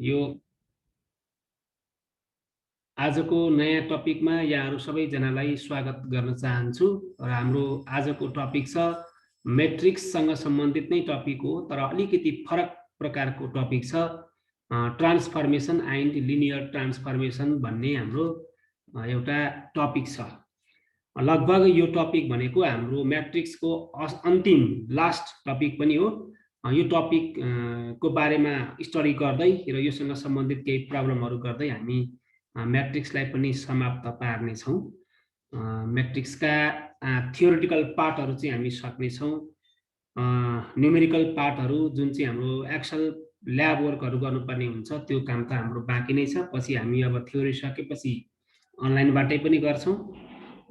यो आजको नयाँ टपिकमा यहाँहरू सबैजनालाई स्वागत गर्न चाहन्छु र हाम्रो आजको टपिक छ मैट्रिक्ससँग सम्बन्धित नै टपिक हो, तर अलिकति फरक प्रकारको टपिक छ ट्रान्सफर्मेसन एन्ड लिनियर ट्रान्सफर्मेसन भन्ने हाम्रो एउटा टपिक छ। लगभग यो टपिक भनेको हाम्रो मैट्रिक्सको अन्तिम लास्ट टपिक पनि हो। यो टपिक को बारेमा स्टडी गर्दै र योसँग सम्बन्धित केही प्रब्लमहरू गर्दै हामी मैट्रिक्सलाई पनि समाप्त पार्ने छौं। मैट्रिक्सका थियोरिटिकल पार्टहरू चाहिँ हामी सक्ने छौं। न्यूमेरिकल पार्टहरू जुन चाहिँ हाम्रो एक्सल ल्याब वर्कहरू गर्नुपर्ने हुन्छ त्यो काम त हाम्रो बाँकी नै छ। पछि हामी अब थ्योरी सकेपछि अनलाइनबाटै पनि गर्छौं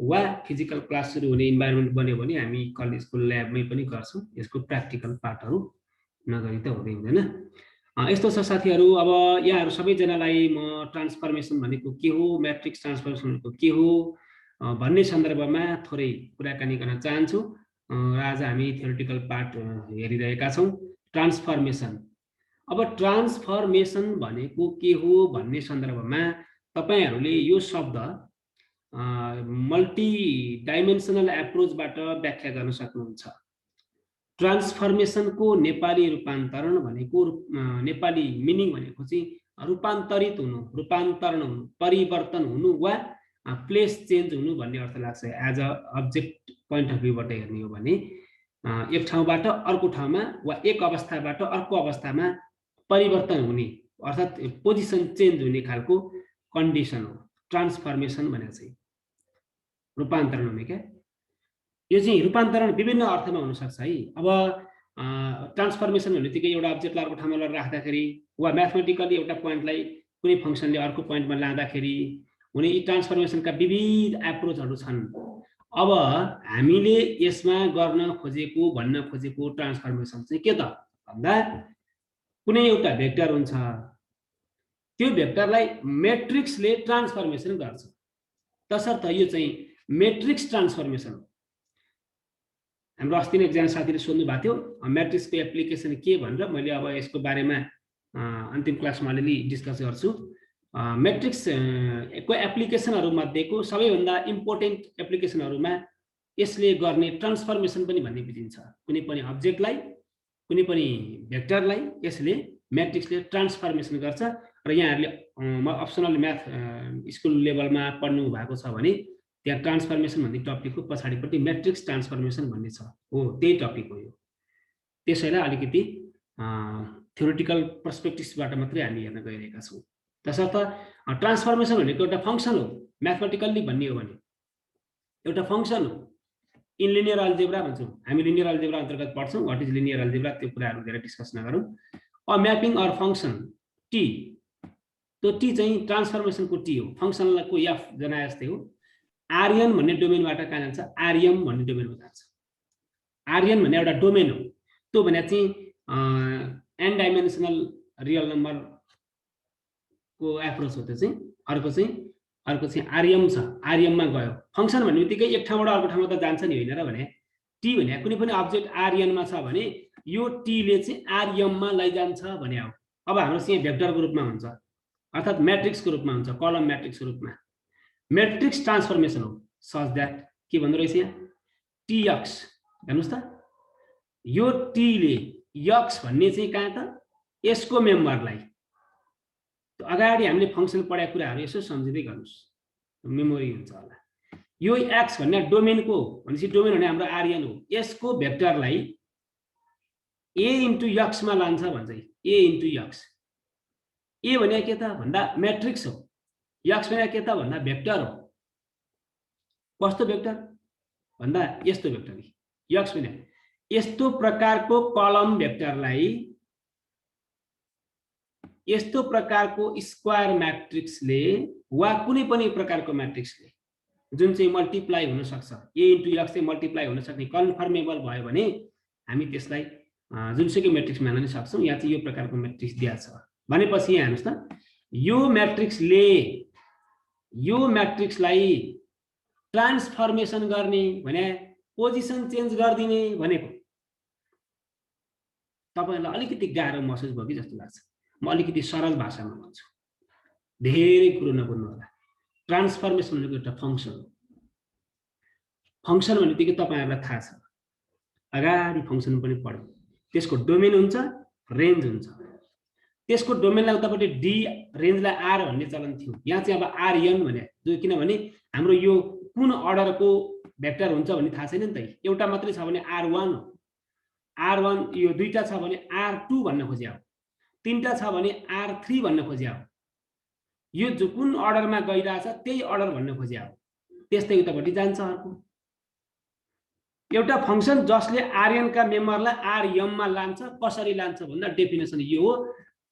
वा फिजिकल क्लास सुरु हुने इन्भाइरोमेन्ट बन्यो भने हामी कलेजको ल्याबमै पनि गर्छौं। यसको प्र्याक्टिकल पार्टहरू नगरी त हुँदैन। यस्तो छ साथीहरू, अब यहाँहरू सबैजनालाई म ट्रान्सफर्मेसन भनेको के हो, मैट्रिक्स ट्रान्सफर्मेसन भनेको के हो भन्ने सन्दर्भमा थोरै कुराकानी गर्न चाहन्छु। आज हामी थ्योरिटिकल पार्ट हेरिरहेका छौं। ट्रान्सफर्मेसन, अब ट्रान्सफर्मेसन भनेको के हो भन्ने सन्दर्भमा तपाईहरुले यो शब्द मल्टी डाइमेन्सनल एप्रोचबाट व्याख्या गर्न सक्नुहुन्छ। ट्रान्सफर्मेसन को नेपाली रूपान्तरण भनेको नेपाली मिनिङ भनेको चाहिँ रूपान्तरित हुनु, रूपान्तरण हुनु, परिवर्तन हुनु वा प्लेस चेन्ज हुनु भन्ने अर्थ लाग्छ। As a object point of भ्यूबाट हेर्ने हो भने एक ठाउँबाट अर्को ठाउँमा वा एक अवस्थाबाट अर्को अवस्थामा परिवर्तन हुने अर्थात् पोजिसन चेन्ज हुने खालको कन्डिसन हो ट्रान्सफर्मेसन भनेको चाहिँ। रूपान्तरण हुने क्या, यो चाहिँ रूपान्तरण विभिन्न अर्थमा हुन सक्छ है। अब ट्रान्सफर्मेसन भन्ने बित्तिकै एउटा अब्जेक्टलाई अर्को ठाउँमा राख्दाखेरि वा म्याथमेटिकली एउटा पोइन्टलाई कुनै फंक्सनले अर्को पोइन्टमा लाँदाखेरि हुने यी ट्रान्सफर्मेसनका विविध एप्रोचहरू छन्। अब हामीले यसमा गर्न खोजेको भन्न खोजेको ट्रान्सफर्मेसन चाहिँ के त भन्दा कुनै एउटा भेक्टर हुन्छ, त्यो भेक्टरलाई मैट्रिक्सले ट्रान्सफर्मेसन गर्छ, तसर्थ यो चाहिँ मैट्रिक्स ट्रान्सफर्मेसन हो। हाम्रो अस्ति नै एकजना साथीले सोध्नु भएको थियो मैट्रिक्सको एप्लिकेसन के भनेर, मैले अब यसको बारेमा अन्तिम क्लासमा अलिअलि डिस्कस गर्छु। मैट्रिक्स को एप्लिकेसनहरू मध्येको सबैभन्दा इम्पोर्टेन्ट एप्लिकेसनहरूमा यसले गर्ने ट्रान्सफर्मेसन पनि भन्ने बुझिन्छ। कुनै पनि अब्जेक्टलाई कुनै पनि भेक्टरलाई यसले मैट्रिक्सले ट्रान्सफर्मेसन गर्छ। र यहाँहरूले अप्सनल म्याथ स्कुल लेभलमा पढ्नु भएको छ भने त्यहाँ ट्रान्सफर्मेसन भन्ने टपिकको पछाडिपट्टि मैट्रिक्स ट्रान्सफर्मेसन भन्ने छ, हो त्यही टपिक हो यो। त्यसैले अलिकति थ्योरिटिकल पर्सपेक्टिभबाट मात्रै हामी हेर्न गइरहेका छौँ। तसर्थ ट्रान्सफर्मेसन भनेको एउटा फंक्सन हो, म्याथमेटिकल्ली भन्ने हो भने एउटा फंक्सन हो। इन लिनियर अल्जेब्रा भन्छौँ हामी, लिनियर अल्जेब्रा अन्तर्गत पढ्छौँ। व्हाट इज लिनियर अल्जेब्रा त्यो कुराहरू धेरै डिस्कस नगरौँ। A mapping or function T, त्यो टी चाहिँ ट्रान्सफर्मेसनको टी हो, फंक्सनको एफ जनाए जस्तै हो। आर्यन भन्ने डोमेनबाट कहाँ जान्छ, आर्यम भन्ने डोमेनमा जान्छ। आर्यन भन्ने एउटा डोमेन हो, त्यो भने चाहिँ एन डाइमेन्सनल रियल नम्बर को एप्रोच हो। त्यो चाहिँ अर्को चाहिँ आर्यम छ, आर्यममा गयो। फंक्सन भन्ने बित्तिकै एक ठाउँबाट अर्को ठाउँमा त जान्छ नि, होइन र भने। टी भने कुनै पनि अब्जेक्ट आर्यनमा छ भने यो टीले चाहिँ आर्यममा लैजान्छ भने हो। अब हाम्रो चाहिँ भेक्टरको रूपमा हुन्छ, अर्थात् मैट्रिक्सको रूपमा हुन्छ, कलम मैट्रिक्सको रूपमा। मैट्रिक्स ट्रान्सफर्मेसन हो सच दैट के भन्दो रहेछ यहाँ, टीएक्स। हेर्नुस् त, यो टीले एक्स भन्ने चाहिँ कहाँ त यसको मेम्बरलाई, अगाडि हामीले फंक्सन पढाएको कुराहरू यसो सम्झिँदै गर्नुस्, मेमोरी हुन्छ होला। यो एक्स भन्ने डोमेनको भनेपछि डोमेन भने हाम्रो आर्यन हो, यसको भेक्टरलाई ए इन्टु एक्समा लान्छ भन्छ। ए इन्टु एक्स, ए भने के त भन्दा मैट्रिक्स हो, एक्स भने के त भन्दा भेक्टर हो। कस्तो भेक्टर भन्दा यस्तो भेक्टर, एक्स भने यस्तो प्रकारको कलम भेक्टरलाई यस्तो प्रकारको स्क्वायर मैट्रिक्सले वा कुनै पनि प्रकारको मैट्रिक्सले जुन चाहिँ मल्टिप्लाई हुन सक्छ, ए इन्टु एक्स चाहिँ मल्टिप्लाई हुन सक्ने कन्फर्मेबल भयो भने हामी त्यसलाई जुनसुकै मैट्रिक्स मान्न सक्छौँ। यहाँ चाहिँ यो प्रकारको मैट्रिक्स दिएको छ भनेपछि यहाँ हेर्नुस् त, यो मैट्रिक्सलाई ट्रान्सफर्मेसन गर्ने भने पोजिसन चेन्ज गरिदिने भनेको तपाईहरुलाई अलिकति गाह्रो महसुस भयो कि जस्तो लाग्छ। म अलिकति सरल भाषामा भन्छु, धेरै कुरो नबुझ्नु होला। ट्रान्सफर्मेसन भनेको एउटा फंक्सन हो। फंक्सन भनेदेखि तपाईहरुलाई थाहा छ, अगाडि फंक्सन पनि पढ्यौं। त्यसको डोमेन हुन्छ, रेन्ज हुन्छ। त्यसको डोमेनलाई उतापट्टि डी, रेन्जलाई आर भन्ने चलन थियो। यहाँ चाहिँ अब आरएन भने, किनभने हाम्रो यो कुन अर्डरको भेक्टर हुन्छ भन्ने थाहा छैन नि त। एउटा मात्रै छ भने आर1 हो, आर1 यो दुईटा छ भने आर2 भन्न खोज्या हो, तीनटा छ भने आर3 भन्न खोज्या हो। यो जो कुन अर्डरमा गइरहेछ त्यही अर्डर भन्न खोज्या हो। त्यस्तै उतापट्टि जान्छ अर्को एउटा फंक्सन जसले आरएन का मेम्बरलाई आरएम मा लान्छ। कसरी लान्छ भन्दा डेफिनेसन यो हो,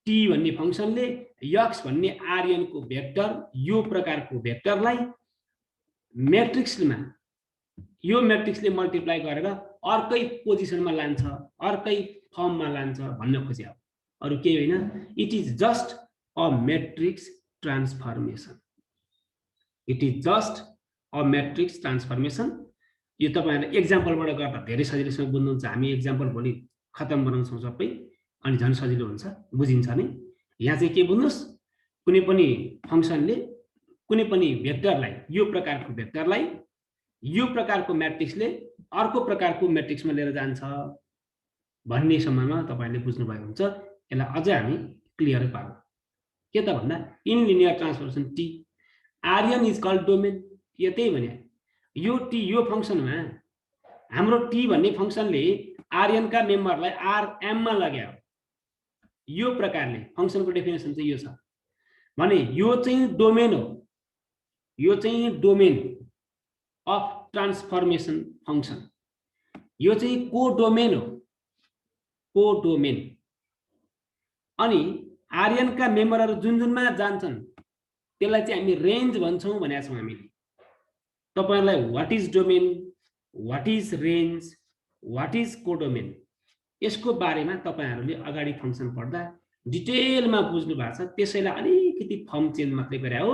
टी भन्ने फंक्सनले एक्स भन्ने आरएन को भेक्टर, यो प्रकारको भेक्टरलाई म्याट्रिक्समा, यो म्याट्रिक्सले मल्टिप्लाई गरेर अर्कै पोजिसनमा लान्छ, अर्कै फर्ममा लान्छ भन्न खोज्या हो। अरु केही होइन, it is just a matrix transformation. It is just a matrix transformation. यो तपाईहरुले एक्जाम्पलबाट गर्दा धेरै सजिलोसँग बुझ्नुहुन्छ। हामी एक्जाम्पल भोलि खतम बनाउँछौं सबै, अनि झन् सजिलो हुन्छ, बुझिन्छ नि। यहाँ चाहिँ के बुझ्नुस्, कुनै पनि फंक्सनले कुनै पनि भेक्टरलाई, यो प्रकारको भेक्टरलाई यो प्रकारको म्याट्रिक्सले अर्को प्रकारको म्याट्रिक्समा लिएर जान्छ भन्ने सम्ममा तपाईहरुले बुझ्नु भएको हुन्छ। यसलाई अझै हामी क्लियर पारौं। के त भन्दा in linear transformation T RN is called domain. यो त्यही भने यो टी, यो फंक्सनमा हाम्रो टी भन्ने फंक्सनले आरएन का मेम्बरलाई आरएम मा लाग्यो। यो प्रकारले फंक्सनको डेफिनेसन चाहिँ यो छ भने यो चाहिँ डोमेन हो। यो चाहिँ डोमेन अफ ट्रान्सफर्मेसन फंक्सन। यो चाहिँ कोडोमेन हो, कोडोमेन। अनि आरएन का मेम्बरहरु जुन जुनमा जान्छन् त्यसलाई चाहिँ हामी रेन्ज भन्छौं भनेका छौं हामीले। तपाईहरुलाई what is domain, what is range, what is codomain, यसको बारेमा तपाईहरुले अगाडि फंक्सन पढ्दा डिटेलमा बुझ्नु भएको छ। त्यसैले अलिकति फर्म चेन्ज मात्रै गरे हो।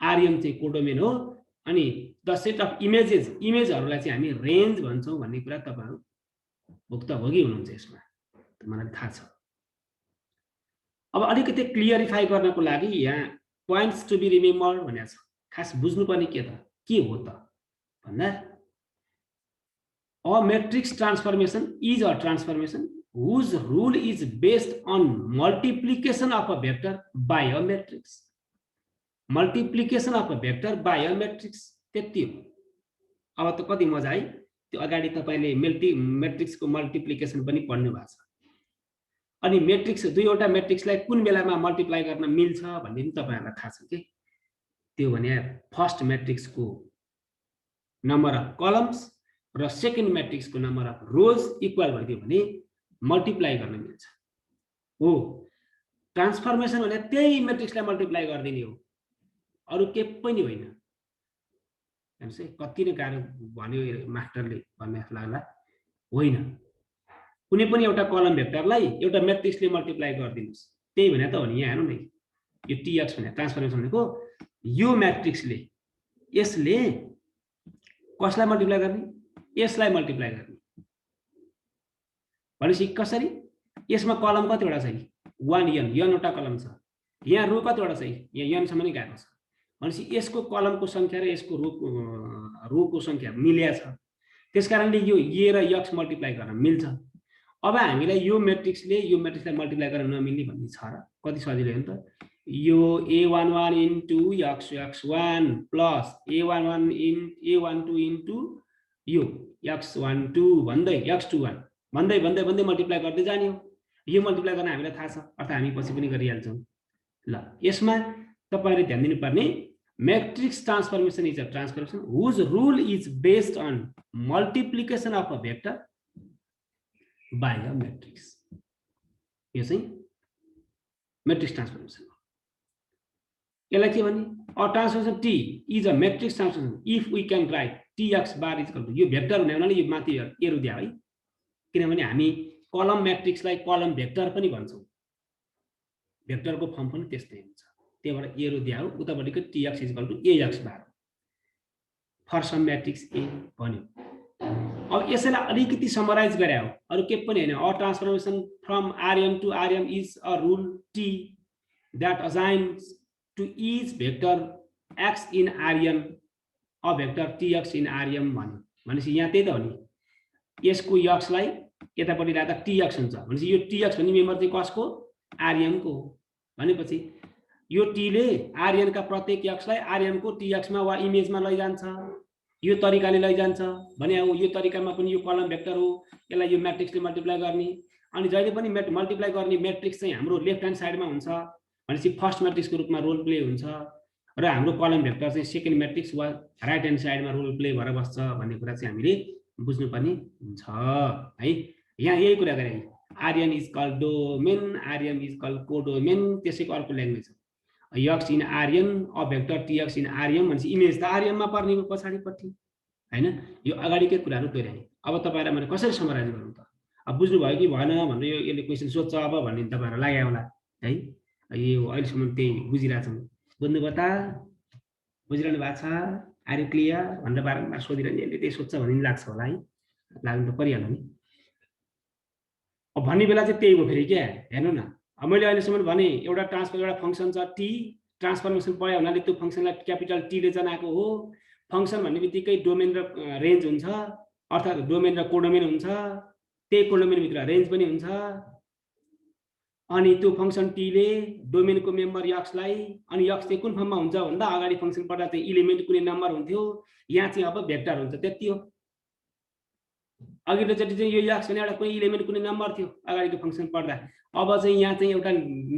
आरएन चाहिँ कोडोमेन हो, अनि द सेट अफ इमेजेस, इमेजहरुलाई चाहिँ हामी रेन्ज भन्छौं भन्ने कुरा तपाईहरु भुक्तभोगी हुनुहुन्छ यसमा, मलाई थाहा छ। अब अलिकति क्लियरिफाई गर्नको लागि यहाँ पोइन्ट्स टु बी रिमेम्बर्ड भनेको छ। खास बुझ्नुपर्ने के हो त भन्दा a matrix transformation is a transformation whose rule is based on multiplication of a vector by a matrix. Multiplication of a vector by a matrix, त्यति हो। अब त कति मजा है, त्यो अगाडि तपाईले म्याट्रिक्सको मल्टिप्लिकेसन पनि पढ्नु भएको छ। अनि म्याट्रिक्स, दुईवटा म्याट्रिक्सलाई कुन बेलामा मल्टिप्लाई गर्न मिल्छ भन्ने पनि तपाईहरुलाई थाहा छ के। त्यो भने फर्स्ट म्याट्रिक्सको नम्बर अफ कलम्स र सेकेन्ड म्याट्रिक्सको नम्बर अफ रोज इक्वल भइदियो भने मल्टिप्लाई गर्न मिल्छ हो। ट्रान्सफर्मेसन भने त्यही म्याट्रिक्सलाई मल्टिप्लाई गर्दिने हो, अरु के पनि होइन। हेर्नुस् है, कति नै गाह्रो भन्यो मास्टरले भन्ने लाग्ला। होइन, कुनै पनि एउटा कलम भेक्टरलाई एउटा म्याट्रिक्सले मल्टिप्लाई गर्दिनुस्, त्यही भने त हो नि। यहाँ हेर्नु न, यो टीएक्स भने ट्रान्सफर्मेसन भनेको यो म्याट्रिक्सले यसले कसलाई मल्टिप्लाई गर्ने, यसलाई मल्टिप्लाई गर्ने भनेपछि कसरी? यसमा कलम कतिवटा छ? 1n, n वटा कलम छ। यहाँ रो कतिवटा छ? यहाँ n सम्म नै गएको छ भनेपछि यसको कलमको संख्या र यसको रोको संख्या मिल्या छ। त्यसकारणले यो a र x मल्टिप्लाई गर्न मिल्छ। अब हामीलाई यो म्याट्रिक्सलाई मल्टिप्लाई गर्न नमिल्ने भन्ने छ र? कति सजिलो हो नि त। यो a11 into x1 plus a11 into यो x12 भन्दै x21 भन्दै मल्टिप्लाई गर्दै जाने हो। यो मल्टिप्लाई गर्न हामीलाई थाहा छ, अर्थात् हामी पछि पनि गरिहाल्छौं। ल, यसमा तपाईहरुले ध्यान दिनुपर्ने matrix transformation is a transformation whose rule is based on multiplication of a vector by a matrix. यो चाहिँ म्याट्रिक्स ट्रान्सफर्मेसन हो। यसलाई के भने a transformation T is a matrix transformation if we can write TX bar is equal to, यो vector हुने हुनाले यो माथि एरो दिया है, किनभने हामी कलम म्याट्रिक्सलाई कलम भेक्टर पनि भन्छौं। भेक्टरको फर्म पनि त्यस्तै हुन्छ, त्यही भएर एरो दिया हो। उतापट्टिको T X is equal to A X bar for some matrix A भन्यो। अब यसैलाई अलिकति समराइज गरे हो, अरु के पनि हैन। A transformation from R M to R M is a rule T that assigns to each vector X in R M a vector TX in R M भन्यो। भनेपछि यहाँ त्यही त हो नि, यसको एक्सलाई यतापट्टि राख्दा टीएक्स हुन्छ। भनेपछि यो टीएक्स भन्ने मेम्बर चाहिँ कसको? आरएम को हो। भनेपछि यो टीले आरएन का प्रत्येक एक्सलाई आरएम को टीएक्समा वा इमेजमा लैजान्छ, यो तरिकाले लैजान्छ भने हो। यो तरिकामा पनि यो कलम भेक्टर हो, यसलाई यो म्याट्रिक्सले मल्टिप्लाई गर्ने। अनि जहिले पनि मल्टिप्लाई गर्ने म्याट्रिक्स चाहिँ हाम्रो लेफ्ट ह्यान्ड साइडमा हुन्छ। भनेपछि फर्स्ट म्याट्रिक्सको रूपमा रोल प्ले हुन्छ र हाम्रो कलम भेक्टर चाहिँ सेकेन्ड म्याट्रिक्स वा राइट ह्यान्ड साइडमा रोल प्ले भएर बस्छ भन्ने कुरा चाहिँ हामीले बुझ्नुपर्ने हुन्छ है। यहाँ यही कुरा गरे, RN is called domain, RM is called codomain. त्यसैको अर्को language X in RN a vector TX in RM भनेपछि इमेज त आरएममा पर्ने हो पछाडिपट्टि हैन। यो अगाडिकै कुराहरू दोहोऱ्याए। अब तपाईहरुलाई मैले कसरी समराइज गर्नु त? अब बुझ्नु भयो कि भएन भनेर यो यसले क्वेशन सोध्छ अब भन्ने तपाईहरुलाई लाग्यो होला है। यो अहिलेसम्म त्यही बुझिरहेछौँ। बुझ्नुभयो त? बुझिरहनु भएको छ? आर यु क्लियर भनेर बारम्बार सोधिरहने, यसले त्यही सोध्छ भन्ने लाग्छ होला है। लाग्नु त परिहाल्यो नि। अब भन्ने बेला चाहिँ त्यही हो फेरि क्या। हेर्नु न, मैले अहिलेसम्म भने एउटा ट्रान्सफर एउटा फंक्सन छ टी, ट्रान्सफर्मेसन पढ्यो हुनाले त्यो फंक्सनलाई क्यापिटल टी ले जनाएको हो। फंक्सन भन्ने बित्तिकै डोमेन र रेन्ज हुन्छ, अर्थात् डोमेन र कोडोमेन हुन्छ। त्यही कोडोमेन भित्र रेन्ज पनि हुन्छ। अनि त्यो फंक्सन टी ले डोमेन को मेम्बर एक्स लाई, अनि एक्स चाहिँ कुन फर्ममा हुन्छ भन्दा अगाडि फंक्सन पढ्दा चाहिँ एलिमेन्ट कुनै नम्बर हुन्थ्यो, यहाँ चाहिँ अब भेक्टर हुन्छ। त्यति हो। अघिल्लो चोटि चाहिँ यो एक्स भने एउटा कुनै एलिमेन्ट कुनै नम्बर थियो अगाडिको फंक्सन पढ्दा। अब चाहिँ यहाँ चाहिँ एउटा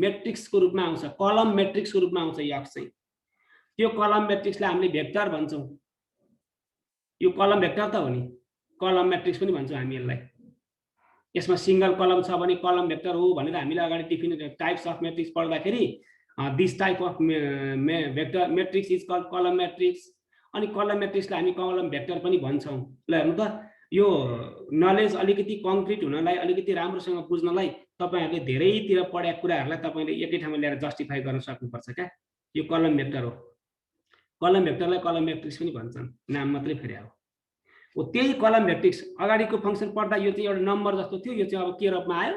मैट्रिक्सको रूपमा आउँछ, कलम मैट्रिक्सको रूपमा आउँछ एक्स चाहिँ। त्यो कलम मैट्रिक्सलाई हामीले भेक्टर भन्छौँ। यो कलम भेक्टर त हो नि, कलम मैट्रिक्स पनि भन्छौँ हामी यसलाई। यसमा सिंगल कलम छ भने कलम भेक्टर हो भनेर हामीले अगाडि डिफिनेट टाइप्स अफ मैट्रिक्स पढ्दाखेरि this type of vector matrix is called column matrix. अनि कलम मैट्रिक्सलाई हामी कलम भेक्टर पनि भन्छौँ। ल हेर्नु त, यो नलेज अलिकति कङ्क्रिट हुनलाई, अलिकति राम्रोसँग बुझ्नलाई तपाईहरुले धेरैतिर पढेका कुराहरुलाई तपाईले एकै ठाउँमा ल्याएर जस्टिफाई गर्न सक्नुपर्छ क्या। यो कलम भेक्टर हो। कलम भेक्टरलाई कलम मैट्रिक्स पनि भन्छन्, नाम मात्रै फेरि हो। त्यही कलम मैट्रिक्स अगाडिको फंक्सन पढ्दा यो चाहिँ एउटा नम्बर जस्तो थियो, यो चाहिँ अब के रूपमा आयो?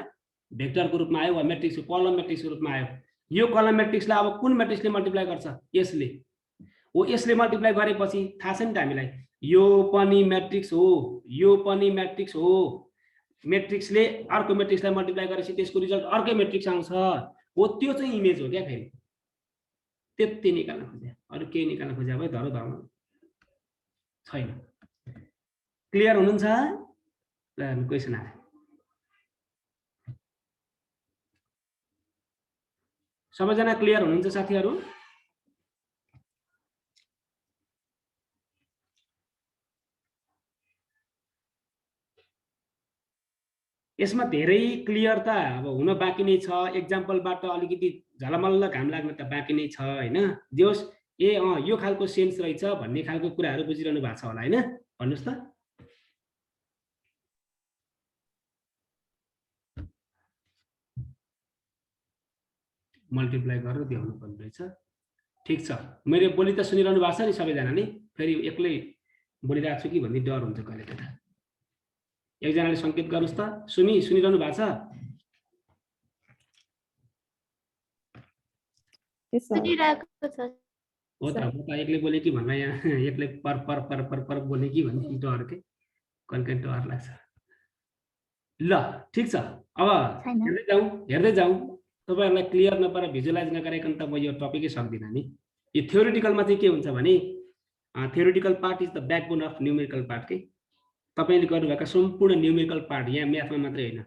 भेक्टरको रूपमा आयो वा मैट्रिक्सको कलम मैट्रिक्सको रूपमा आयो। यो कलम मैट्रिक्सलाई अब कुन मैट्रिक्सले मल्टिप्लाई गर्छ? यसले हो। यसले मल्टिप्लाई गरेपछि थाहा छ नि त हामीलाई, यो पनि मैट्रिक्स हो, यो पनि मैट्रिक्स हो। मैट्रिक्सले अर्को मैट्रिक्सलाई मल्टिप्लाई गरेपछि त्यसको रिजल्ट अर्कै मैट्रिक्स आउँछ हो। त्यो चाहिँ इमेज हो क्या फेरि। त्यति निकाल्न खोजे, अरु केही निकाल्न खोजे भए धरो धर्म छैन। क्लियर हुनुहुन्छ? ल क्वेशन आयो। सबैजना क्लियर हुनुहुन्छ साथीहरु? यसमा धेरै क्लियर त अब हुन बाँकी नै छ। एक्जाम्पलबाट अलिकति झलमल्ल घाम लाग्न त बाँकी नै छ हैन। जोस यो खालको सेन्स रहेछ भन्ने खालको कुराहरु बुझिरहनु भएको छ होला हैन? भन्नुस् त। मल्टिप्लाई गरेर देखाउनु पर्ने रहेछ। ठीक छ, मैले बोली त सुनिरहनु भएको छ नि सबैजनाले? फेरि एक्लै बोलिरहेको छु कि भन्ने डर हुन्छ कहिले कता। एकजनाले संकेत गर्नुस् त। सुनिरहनु भएको छ? हो त, म त एक्लै बोले कि भन्ला यहाँ एक्लै पर पर पर पर पर बोले कि भन्ने डर के कहिले डर लाग्छ। ल ठीक छ, अब हेर्दै जाउँ। तपाईहरुलाई क्लियर नपाएर भिजुअलाइज नगराइकन त म यो टपिकै सक्दिनँ नि। यो थ्योरेटिकलमा चाहिँ के हुन्छ भने theoretical part is the backbone of numerical part के। तपाईले गर्नुभएका सम्पूर्ण न्यूमेरिकल पार्ट, यहाँ म्याथमा मात्रै हैन,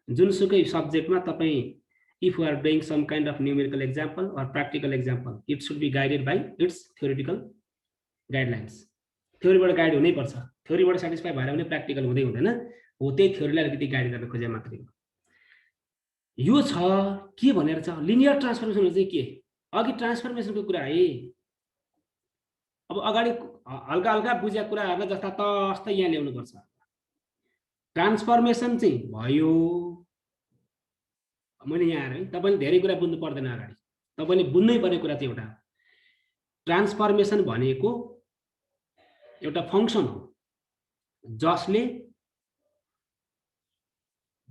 जुनसुकै सब्जेक्टमा तपाई if you are doing some kind of numerical example or practical example, it should be guided by its theoretical guidelines. थ्योरीबाट गाइड हुनै पर्छ। थ्योरीबाट सटिस्फाई भएर पनि प्र्याक्टिकल हुँदै हुँदैन हो। त्यही थ्योरीलाई अलिकति गाइड गर्न खोजे मात्रै हो। यो छ के भनेर छ लिनियर ट्रान्सफर्मेसन चाहिँ के? अघि ट्रान्सफर्मेसनको कुरा है। अब अगाडि हल्का हल्का बुझेका कुराहरुलाई जस्ता तस्तै यहाँ ल्याउनु पर्छ। ट्रान्सफर्मेसन चाहिँ भयो, मैले यहाँ आएर है तपाईले धेरै कुरा बुझ्नु पर्दैन। अगाडि तपाईले बुझ्नै पर्ने कुरा चाहिँ एउटा ट्रान्सफर्मेसन भनेको एउटा फंक्सन हो जसले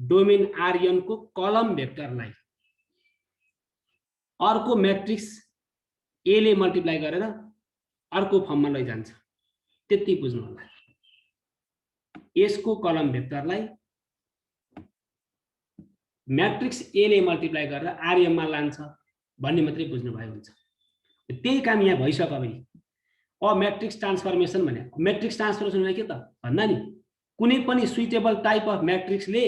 डोमेन Rn को कलम भेक्टरलाई अर्को म्याट्रिक्स A ले मल्टिप्लाई गरेर अर्को फर्ममा लैजान्छ। त्यति बुझ्नु होला। यसको कलम भेक्टरलाई म्याट्रिक्स A ले मल्टिप्लाई गरेर Rm मा लान्छ भन्ने मात्रै बुझ्नु भयो हुन्छ। त्यही काम यहाँ भइसक्यो। अब म्याट्रिक्स ट्रान्सफर्मेसन भने म्याट्रिक्स ट्रान्सफर्मेसन भने के त भन्दा नि कुनै पनि सुइटेबल टाइप अफ म्याट्रिक्सले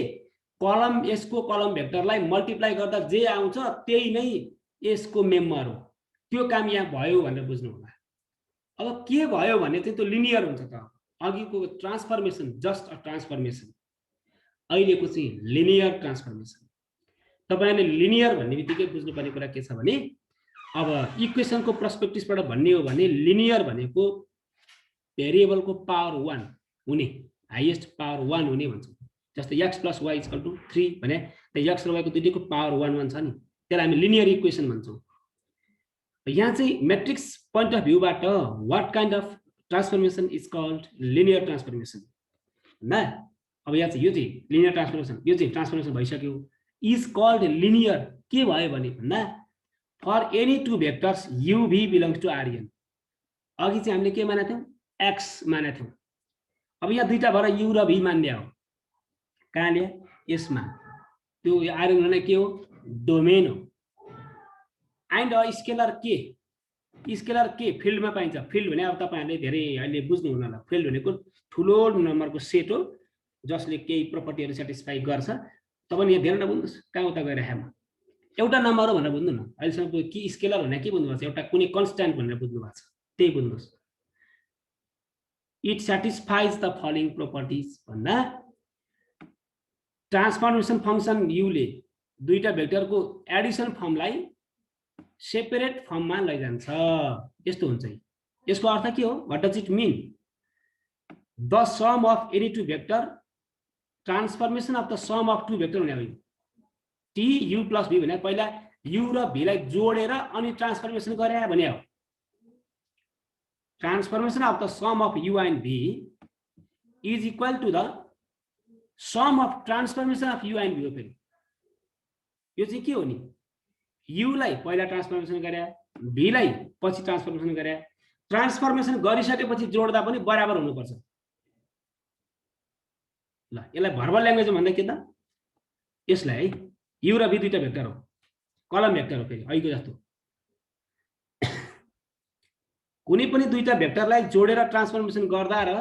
कलम यसको कलम भेक्टरलाई मल्टिप्लाई गर्दा जे आउँछ त्यही नै यसको मेम्बर हो। त्यो काम यहाँ भयो भनेर बुझ्नु होला। अब के भयो भने चाहिँ त्यो लिनियर हुन्छ त। अघिको ट्रान्सफर्मेसन जस्ट अ ट्रान्सफर्मेसन, अहिलेको चाहिँ लिनियर ट्रान्सफर्मेसन। तपाईले लिनियर भन्ने बित्तिकै बुझ्नुपर्ने कुरा के छ भने अब इक्वेसनको पर्सपेक्टिभबाट भन्ने हो भने लिनियर भनेको भेरिएबलको पावर 1 हुने, हाईएस्ट पावर 1 हुने भन्छौँ। जस्तै x + y = 3 भने त x र y को दुईटैको पावर 1 छ नि, त्यसलाई हामी लिनियर इक्वेसन भन्छौँ। यहाँ चाहिँ मैट्रिक्स पोइन्ट अफ भ्यूबाट what kind of transformation is called linear transformation ना। अब यहाँ चाहिँ यो चाहिँ लिनियर ट्रान्सफर्मेसन, यो चाहिँ ट्रान्सफर्मेसन भइसक्यो। इज कल्ड लिनियर के भयो भने भन्दा for any two vectors u v belongs to Rn। अघि चाहिँ हामीले के मानेको थियौं x मानेको थियौं। अब यहाँ दुईटा भएर u र v मान्ने हो। कहाँ ल्या यसमा त्यो Rn भने के हो डोमेन हो। एन्ड अ स्केलर के फिल्डमा पाइन्छ। फिल्ड भने अब तपाईहरुले धेरै अहिले बुझ्नु हुन होला। फिल्ड भनेको ठुलो नम्बरको सेट हो जसले केही प्रपर्टीहरु सेटिस्फाई गर्छ। तपाईले यहाँ धेरै नबुझ्नुस् कहाँ उता गएर हेर्नु एउटा नम्बर हो भनेर बुझ्नु न। अहिलेसम्म के स्केलर भने के बुझ्नु भएको छ एउटा कुनै कन्स्ट्यान्ट भनेर बुझ्नु भएको छ त्यही बुझ्नुस्। It satisfies the following properties भन्दा ट्रान्सफर्मेसन फंक्सन u ले दुईटा भेक्टरको एडिसन फर्मलाई सेपरेट फर्ममा लैजान्छ। यस्तो हुन्छ। यसको अर्थ के हो what does it mean the sum of any two vector transformation of the sum of two vector भने t u + v भने पहिला u र v लाई जोडेर अनि ट्रान्सफर्मेसन गरे भने हो। Transformation of the sum of u and v is equal to the sum of transformation of u and v हो। फेरि यो चाहिँ के हो नि u लाई पहिला ट्रान्सफर्मेसन गरे v लाई पछि ट्रान्सफर्मेसन गरे। ट्रान्सफर्मेसन गरिसकेपछि जोड्दा पनि बराबर हुनुपर्छ। ल यसलाई भर्बल ल्याङ्ग्वेज भन्दा के त यसलाई है u र v दुईटा भेक्टर हो कलम भेक्टर हो। फेरि अहिलेको जस्तो कुनै पनि दुईटा भेक्टरलाई जोडेर ट्रान्सफर्मेसन गर्दा र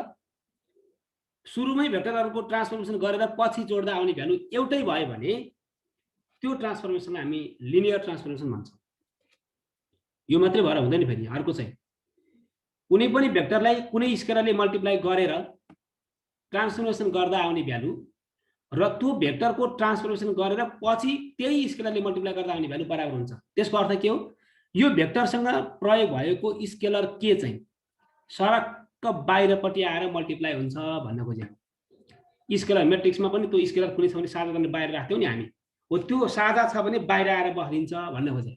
सुरुमै भेक्टरहरुको ट्रान्सफर्मेसन गरेर पछि जोड्दा आउने भ्यालु एउटै भयो भने त्यो ट्रान्सफर्मेसनलाई हामी लिनियर ट्रान्सफर्मेसन भन्छौँ। यो मात्रै भएर हुँदैन। फेरि अर्को चाहिँ कुनै पनि भेक्टरलाई कुनै स्केलरले मल्टिप्लाई गरेर ट्रान्सफर्मेसन गर्दा आउने भ्यालु र त्यो भेक्टरको ट्रान्सफर्मेसन गरेर पछि त्यही स्केलरले मल्टिप्लाई गर्दा आउने भ्यालु बराबर हुन्छ। त्यसको अर्थ के हो यो भेक्टरसँग प्रयोग भएको स्केलर के चाहिँ सडकको बाहिरपट्टि आएर मल्टिप्लाई हुन्छ भन्न खोजेको। स्केलर म्याट्रिक्समा पनि त्यो स्केलर कुनै छ भने साझा गर्ने बाहिर राख्थ्यौ नि हामी हो त्यो साझा छ भने बाहिर आएर बस्दिन्छ भन्न खोजे।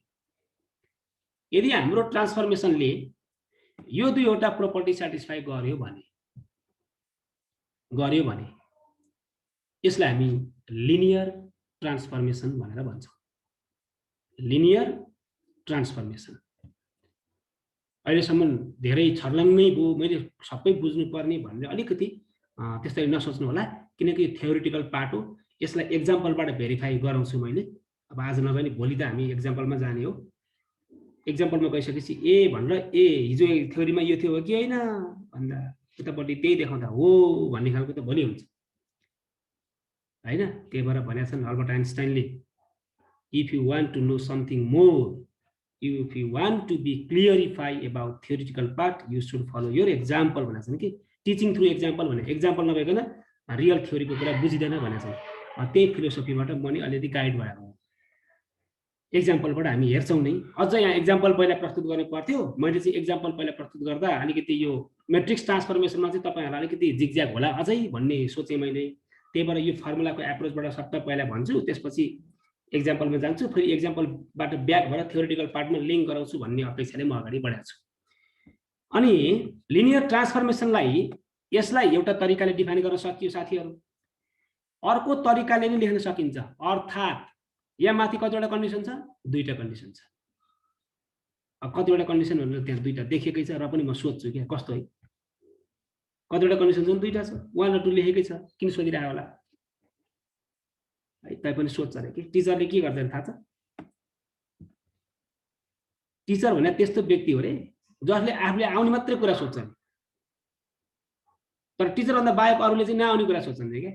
यदि हाम्रो ट्रान्सफर्मेसनले यो दुईवटा प्रपर्टी सेटिस्फाई गर्यो भने यसलाई हामी लिनियर ट्रान्सफर्मेसन भनेर भन्छौँ। लिनियर ट्रान्सफर्मेसन अहिलेसम्म धेरै छर्लङ्गै भयो। मैले सबै बुझ्नुपर्ने भनेर अलिकति त्यसरी नसोच्नु होला किनकि थ्योरिटिकल पार्ट हो। यसलाई एक्जाम्पलबाट भेरिफाई गराउँछु मैले। अब आज नभए नि भोलि त हामी एक्जाम्पलमा जाने हो। एक्जाम्पलमा गइसकेपछि ए भनेर ए हिजो थ्योरीमा यो थियो कि हैन भन्दा उतापट्टि त्यही देखाउँदा हो भन्ने खालको त भोलि हुन्छ हैन। त्यही भएर भनेका छन् अल्बर्ट आइन्स्टाइनले if you want to know something more if you want to be clarify about theoretical part you should follow your example भनेका छन् कि टिचिङ थ्रु एक्जाम्पल भने एक्जाम्पल नभइकन रियल थ्योरीको कुरा बुझिदैन भनेका छन्। त्यही फिलोसफीबाट म नि अलिअलि गाइड भएको हो। एक्जाम्पलबाट हामी हेर्छौँ नै। अझ यहाँ एक्जाम्पल पहिला प्रस्तुत गर्नु पर्थ्यो। मैले चाहिँ एक्जाम्पल पहिला प्रस्तुत गर्दा अलिकति यो म्याट्रिक्स ट्रान्सफर्मेसनमा चाहिँ तपाईहरुलाई अलिकति जिगज्याग होला अझै भन्ने सोचे मैले। त्यही भएर यो फर्मुलाको एप्रोचबाट सट्ट पहिला भन्छु त्यसपछि एक्जाम्पलमा जान्छु फेरि एक्जाम्पलबाट ब्याक भएर थ्योरिटिकल पार्टमा लिङ्क गराउँछु भन्ने अपेक्षाले म अगाडि बढाएको छु। अनि लिनियर ट्रान्सफर्मेसनलाई यसलाई एउटा तरिकाले डिफाइन गर्न सकियो साथीहरु। अर्को तरिकाले नि लेख्न सकिन्छ। अर्थात् यहाँ माथि कतिवटा कन्डिसन छ? दुईटा कन्डिसन छ। कतिवटा कन्डिसन भनेर त्यहाँ दुईटा देखेकै छ र पनि म सोध्छु के कस्तो है, कतिवटा कन्डिसन छ? दुईटा छ। 1 र 2 लेखेकै छ, किन सोधिरहेको होला है? तै पनि सोध्छ अरे के टिचरले के गर्दैन थाहा छ? टिचर भने त्यस्तो व्यक्ति हो रे जसले आफूले आउने मात्रै कुरा सोध्छन्, तर टिचरभन्दा बाहेक अरूले चाहिँ नआउने कुरा सोध्छन् क्या।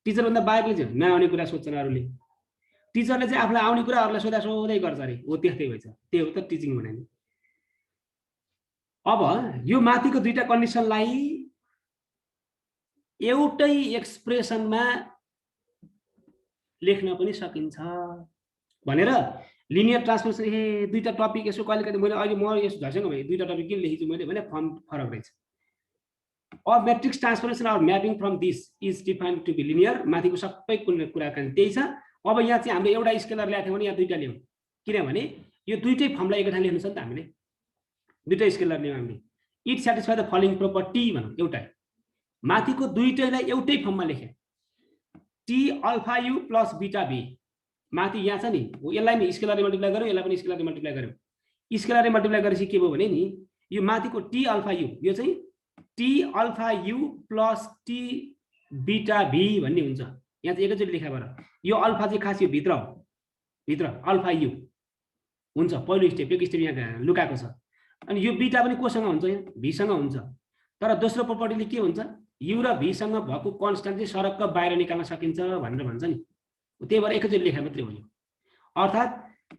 टिचरभन्दा बाहेकले चाहिँ नआउने कुरा सोध्छन् अरूले। टिचरले चाहिँ आफूलाई आउने कुरा अरूलाई सोधा सोधै गर्छ अरे। हो त्यस्तै भएछ, त्यही हो त टिचिङ भने नि। अब यो माथिको दुईटा कन्डिसनलाई एउटै एक्सप्रेसनमा लेख्न पनि सकिन्छ भनेर लिनियर ट्रान्सफर्मेसन दुईटा टपिक यसो कहिलेकाहीँ मैले अहिले म यस झर्सँग भने दुईटा टपिक किन लेखेछु मैले भने फर्म फरक रहेछ। अब matrix transformation or mapping from this is defined to be linear. माथिको सबै कुराकानी त्यही छ। अब यहाँ चाहिँ हामीले एउटा स्केलर ल्याएको थियौँ भने यहाँ दुईटा ल्याउँ, किनभने यो दुईटै फर्मलाई एकैठाउँ लेख्नु छ नि त हामीले। दुईटै स्केलर ल्याउँ हामीले। It satisfy the following property भनौँ एउटा। माथिको दुईटैलाई एउटै फर्ममा लेखे T alpha U plus beta B. माथि यहाँ छ नि यसलाई नि स्केलरले मल्टिप्लाई गऱ्यौँ, यसलाई पनि स्केलरले मल्टिप्लाई गऱ्यौँ। स्केलरले मल्टिप्लाई गरेपछि के भयो भने नि यो माथिको टी अल्फा यू यो चाहिँ T alpha U plus T beta B भन्ने हुन्छ। यहाँ चाहिँ एकैचोटि लेखा भएर यो अल्फा चाहिँ खास यो भित्र हो, भित्र अल्फा यू हुन्छ। पहिलो स्टेप एक स्टेप यहाँ लुकाएको छ। अनि यो बीटा पनि कोसँग हुन्छ? यहाँ भीसँग हुन्छ। तर दोस्रो प्रोपर्टीले के हुन्छ? यू र भीसँग भएको कन्स्ट्यान्ट चाहिँ सरक्क बाहिर निकाल्न सकिन्छ भनेर भन्छ नि। त्यही भएर एकैचोटि लेखा मात्रै हो यो। अर्थात्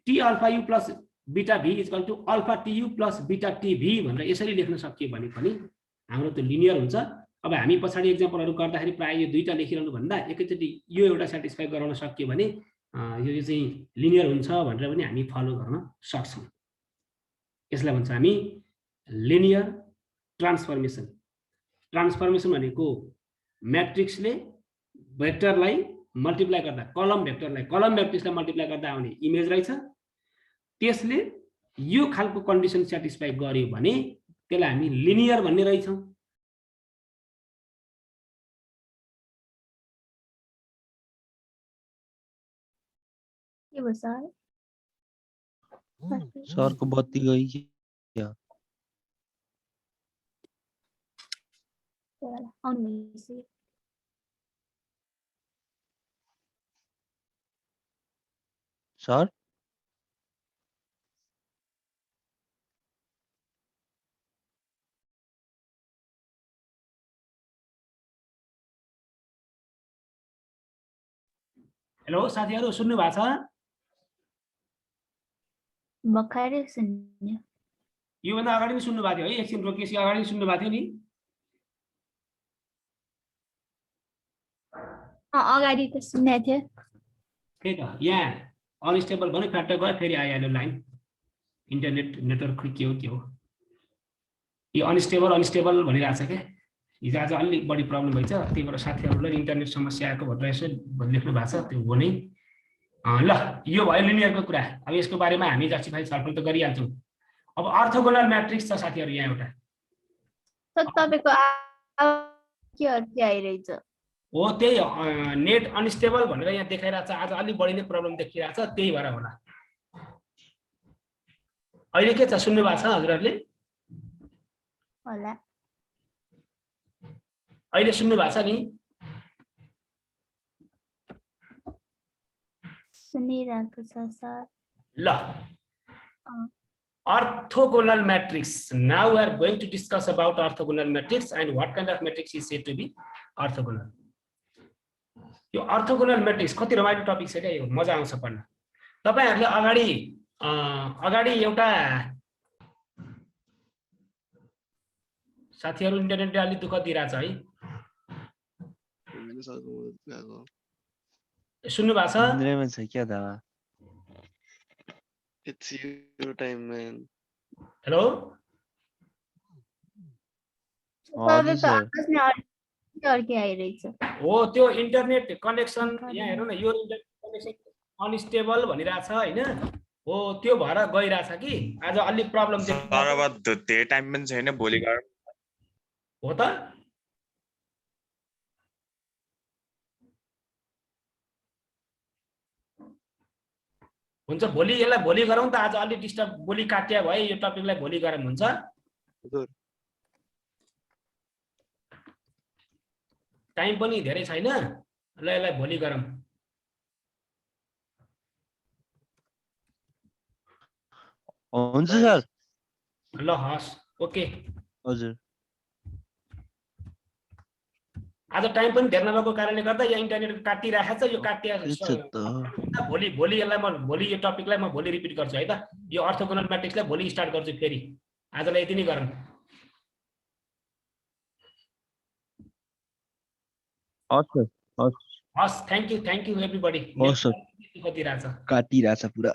T alpha U plus beta V equal to alpha T U plus beta T V भनेर यसरी लेख्न सकियो भने पनि हाम्रो त्यो लिनियर हुन्छ। अब हामी पछाडि एक्जाम्पलहरू गर्दाखेरि प्रायः यो दुईटा लेखिरहनु भन्दा एकैचोटि यो एउटा सेटिस्फाई गराउन सकियो भने यो चाहिँ लिनियर हुन्छ भनेर पनि हामी फलो गर्न सक्छौँ। यसलाई भन्छ हामी लिनियर ट्रान्सफर्मेसन। ट्रान्सफर्मेसन भनेको म्याट्रिक्सले भेक्टरलाई मल्टिप्लाई गर्दा कलम म्याट्रिक्सलाई मल्टिप्लाई गर्दा आउने इमेज रहेछ। त्यसले यो खालको कन्डिसन सेटिस्फाई गर्यो भने त्यसलाई हामी लिनियर भन्ने रहेछौँ। के भयो सर? सरको बत्ती गई क्या? सर हेलो साथीहरु सुन्नु भएको छ? भर्खरै सुन्यो। योभन्दा अगाडि पनि सुन्नु भएको थियो है? एकछिन रोकिएपछि अगाडि सुन्नु भएको थियो नि? अगाडि त सुनेको थियो। त्यही त यहाँ अनस्टेबल भन्यो फ्याक्टर गयो फेरि आइहाल्यो लाइन। इन्टरनेट नेटवर्क के हो यो अनस्टेबल भनिरहेछ क्या। हिजो आज अलिक बढी प्रब्लम भएछ, त्यही भएर साथीहरूलाई इन्टरनेट समस्या आएको भनेर यसो लेख्नु भएको छ। त्यो हो नै। ल यो भयो लिनियरको कुरा। अब यसको बारेमा हामी जस्टिफाई छलफल त गरिहाल्छौँ। अब अर्थोगोनल म्याट्रिक्स छ साथीहरू यहाँ एउटा। तपाईको के अर्थ आइरहेछ? हो त्यही नेट अनस्टेबल भनेर यहाँ देखाइरहेछ। आज अलिक बढी नै प्रब्लम देखिरहेछ, त्यही भएर होला। अहिले के छ सुन्नु भएको छ हजुरहरूले? होला अहिले सुन्नु भएको छ नि? सुनिरहेको छ सर। ल orthogonal matrix. Now we are going to discuss about orthogonal matrix and what kind of matrix is said to be orthogonal. यो orthogonal matrix कति रमाइलो टपिक छ क्या। यो मजा आउँछ पढ्न। तपाईहरुले अगाडि एउटा साथीहरु इन्टरनेटले अलि दुःख दिइराछ है। सुन्नु भएको छ? निन्द्रामा छ क्या दावा? It's your time, man. Hello हजुर सर। अर्कै आइरहेछ। हो त्यो इन्टरनेट कनेक्सन यहाँ हेर्नु न, यो इन्टरनेट कनेक्सन अनस्टेबल भनिरहेछ हैन? हो त्यो भएर गइरहेछ कि आज अलि प्रब्लम छ। तर अब त्यो टाइम पनि छैन भोलि गरौँ। हो त हुन्छ भोलि यसलाई भोलि गरौँ त आज अलि डिस्टर्ब भोलि काट्या भए यो टपिकलाई भोलि गरौँ हुन्छ टाइम पनि धेरै छैन ल यसलाई भोलि गरौँ हुन्छ सर ल हस् ओके हजुर आज टाइम पनि धेरै नभएको कारणले गर्दा यहाँ इन्टरनेट काटिरहेको छ यो काटिया त्यस्तो त भोलि यसलाई म भोलि यो टपिकलाई म भोलि रिपिट गर्छु है त यो अर्थोगोनल म्याट्रिक्सलाई भोलि स्टार्ट गर्छु फेरि आजलाई यति नै गरौँ हस् सर हस् हस् थ्याङ्क यू एभ्रीबडी हस् सर कति रहेछ काटिरहेछ पुरा